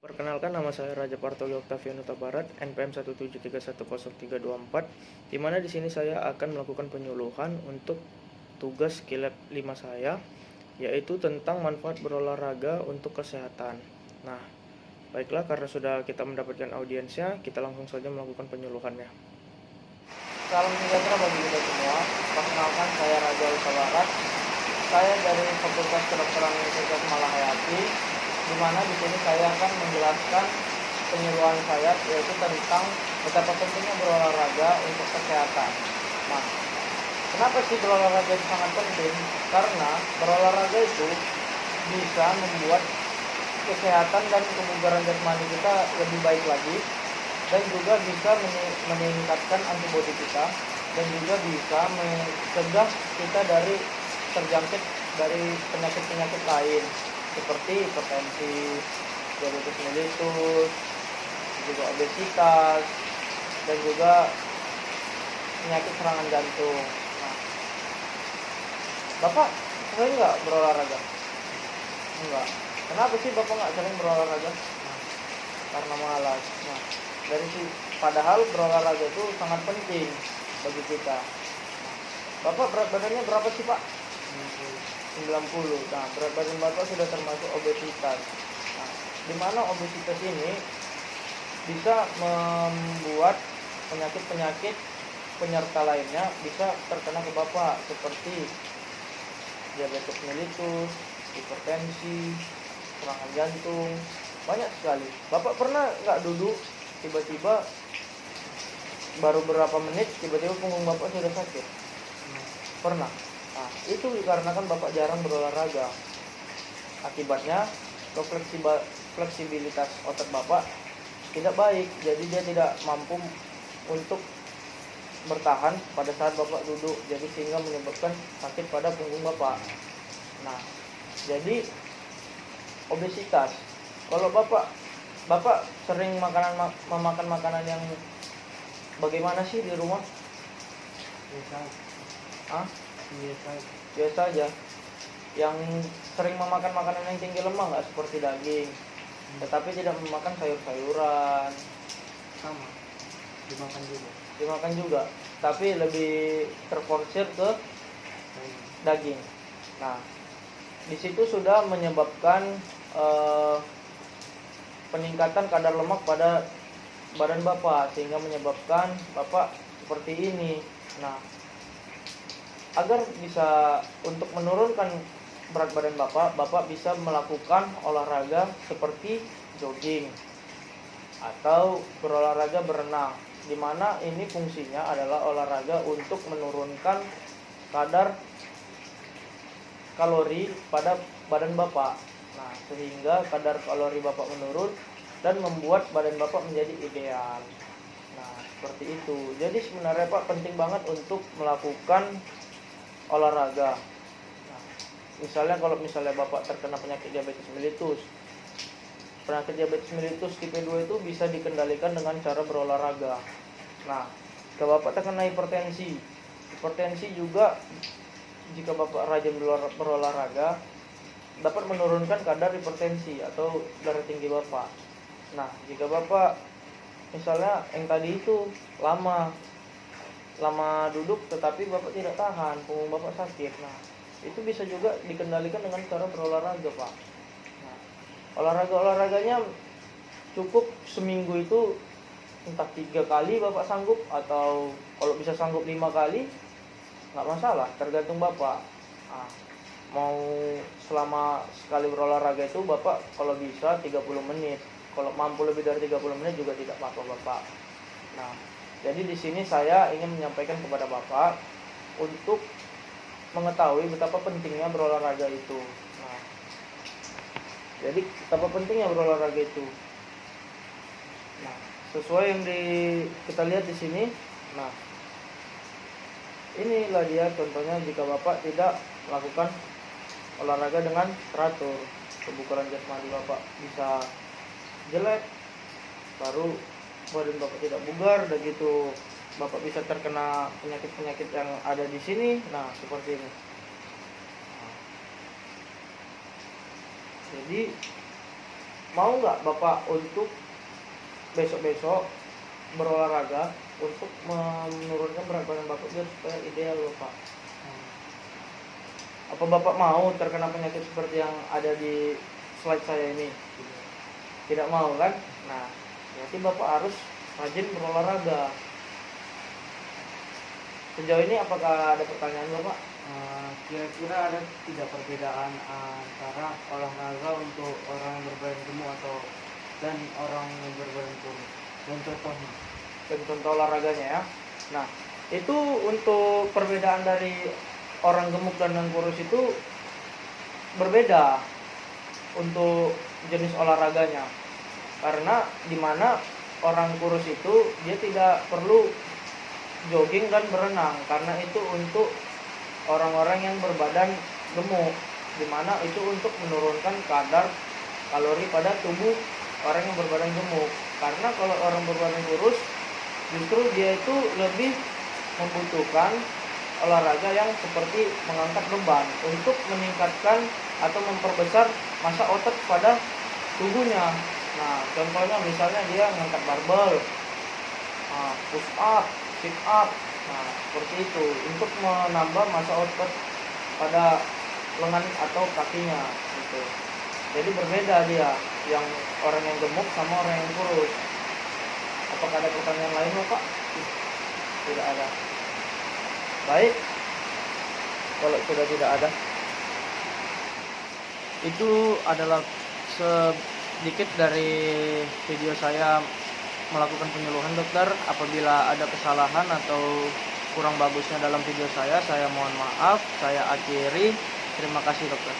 Perkenalkan, nama saya Raja Partogi Oktavian Huta Barat, NPM 173100324, di mana di sini saya akan melakukan penyuluhan untuk tugas Skillab 5 saya, yaitu tentang manfaat berolahraga untuk kesehatan. Nah, baiklah, karena sudah kita mendapatkan audiensnya, kita langsung saja melakukan penyuluhannya. Salam sejahtera bagi kita semua. Perkenalkan, saya Raja Huta Barat. Saya dari Fakultas Kedokteran Universitas Malahayati, di mana di sini saya akan menjelaskan penyuluhan saya, yaitu tentang betapa pentingnya berolahraga untuk kesehatan. Nah, kenapa sih berolahraga itu sangat penting? Karena berolahraga itu bisa membuat kesehatan dan kebugaran jasmani kita lebih baik lagi, dan juga bisa meningkatkan antibodi kita, dan juga bisa mencegah kita dari terjangkit dari penyakit-penyakit lain seperti hipertensi, diabetes mellitus, juga obesitas, dan juga penyakit serangan jantung. Nah, Bapak sering nggak berolahraga? Enggak. Kenapa sih Bapak nggak sering berolahraga? Karena malas. Nah, padahal berolahraga itu sangat penting bagi kita. Bapak berat badannya berapa sih, Pak? 90. Nah, berat badan Bapak sudah termasuk obesitas. Nah, di mana obesitas ini bisa membuat penyakit-penyakit penyerta lainnya bisa terkena ke Bapak, seperti diabetes mellitus, hipertensi, serangan jantung, banyak sekali. Bapak pernah nggak duduk tiba-tiba baru berapa menit tiba-tiba punggung Bapak sudah sakit? Pernah. Nah, itu dikarenakan Bapak jarang berolahraga. Akibatnya fleksibilitas otot Bapak tidak baik, jadi dia tidak mampu untuk bertahan pada saat Bapak duduk, jadi sehingga menyebabkan sakit pada punggung Bapak. Nah, jadi obesitas. Kalau Bapak sering memakan makanan yang bagaimana sih di rumah? Biasa aja. Yang sering memakan makanan yang tinggi lemak nggak, seperti daging, tetapi tidak memakan sayur-sayuran. Sama, Dimakan juga, tapi lebih terforsir ke daging. Nah, di situ sudah menyebabkan peningkatan kadar lemak pada badan Bapak, sehingga menyebabkan Bapak seperti ini. Nah, agar bisa untuk menurunkan berat badan Bapak bisa melakukan olahraga seperti jogging atau berolahraga berenang, di mana ini fungsinya adalah olahraga untuk menurunkan kadar kalori pada badan Bapak. Nah, sehingga kadar kalori Bapak menurun dan membuat badan Bapak menjadi ideal. Nah, seperti itu. Jadi sebenarnya Pak, penting banget untuk melakukan olahraga. Nah, kalau misalnya Bapak terkena penyakit diabetes mellitus. Penyakit diabetes mellitus tipe 2 itu bisa dikendalikan dengan cara berolahraga. Nah, jika Bapak terkena hipertensi juga, jika Bapak rajin berolahraga dapat menurunkan kadar hipertensi atau darah tinggi Bapak. Nah, jika Bapak misalnya yang tadi itu lama duduk tetapi Bapak tidak tahan, punggung Bapak sakit. Nah, itu bisa juga dikendalikan dengan cara berolahraga, Pak. Nah, olahraganya cukup seminggu itu entah 3 kali Bapak sanggup, atau kalau bisa sanggup 5 kali, nggak masalah, tergantung Bapak. Nah, mau selama sekali berolahraga itu Bapak kalau bisa 30 menit. Kalau mampu lebih dari 30 menit juga tidak apa-apa, Bapak. Nah, jadi di sini saya ingin menyampaikan kepada Bapak untuk mengetahui betapa pentingnya berolahraga itu. Nah, jadi betapa pentingnya berolahraga itu. Nah, sesuai yang kita lihat di sini. Nah, inilah dia contohnya jika Bapak tidak melakukan olahraga dengan teratur, kebugaran jasmani Bapak bisa jelek, baru badan Bapak tidak bugar, dan gitu Bapak bisa terkena penyakit-penyakit yang ada di sini. Nah, seperti ini. Jadi mau nggak Bapak untuk besok-besok berolahraga untuk menurunkan berat badan Bapak biar supaya ideal Bapak? Apa Bapak mau terkena penyakit seperti yang ada di slide saya ini? Tidak mau kan? Nah, berarti Bapak harus rajin berolahraga. Sejauh ini apakah ada pertanyaan Bapak? Kira-kira ada tidak perbedaan antara olahraga untuk orang yang berbadan gemuk dan orang yang berbadan kurus? Dan contohnya? Dan contoh olahraganya ya. Nah, itu untuk perbedaan dari orang gemuk dan yang kurus itu berbeda untuk jenis olahraganya. Karena dimana orang kurus itu dia tidak perlu jogging dan berenang, karena itu untuk orang-orang yang berbadan gemuk, dimana itu untuk menurunkan kadar kalori pada tubuh orang yang berbadan gemuk. Karena kalau orang berbadan kurus justru dia itu lebih membutuhkan olahraga yang seperti mengangkat beban untuk meningkatkan atau memperbesar massa otot pada tubuhnya. Nah, contohnya misalnya dia mengangkat barbel, push up, sit up, nah seperti itu untuk menambah massa otot pada lengan atau kakinya gitu. Jadi berbeda dia yang orang yang gemuk sama orang yang kurus. Apakah ada pertanyaan lain Bapak? Tidak ada. Baik, kalau sudah tidak ada, itu adalah sedikit dari video saya melakukan penyuluhan dokter. Apabila ada kesalahan atau kurang bagusnya dalam video saya mohon maaf. Saya akhiri. Terima kasih dokter.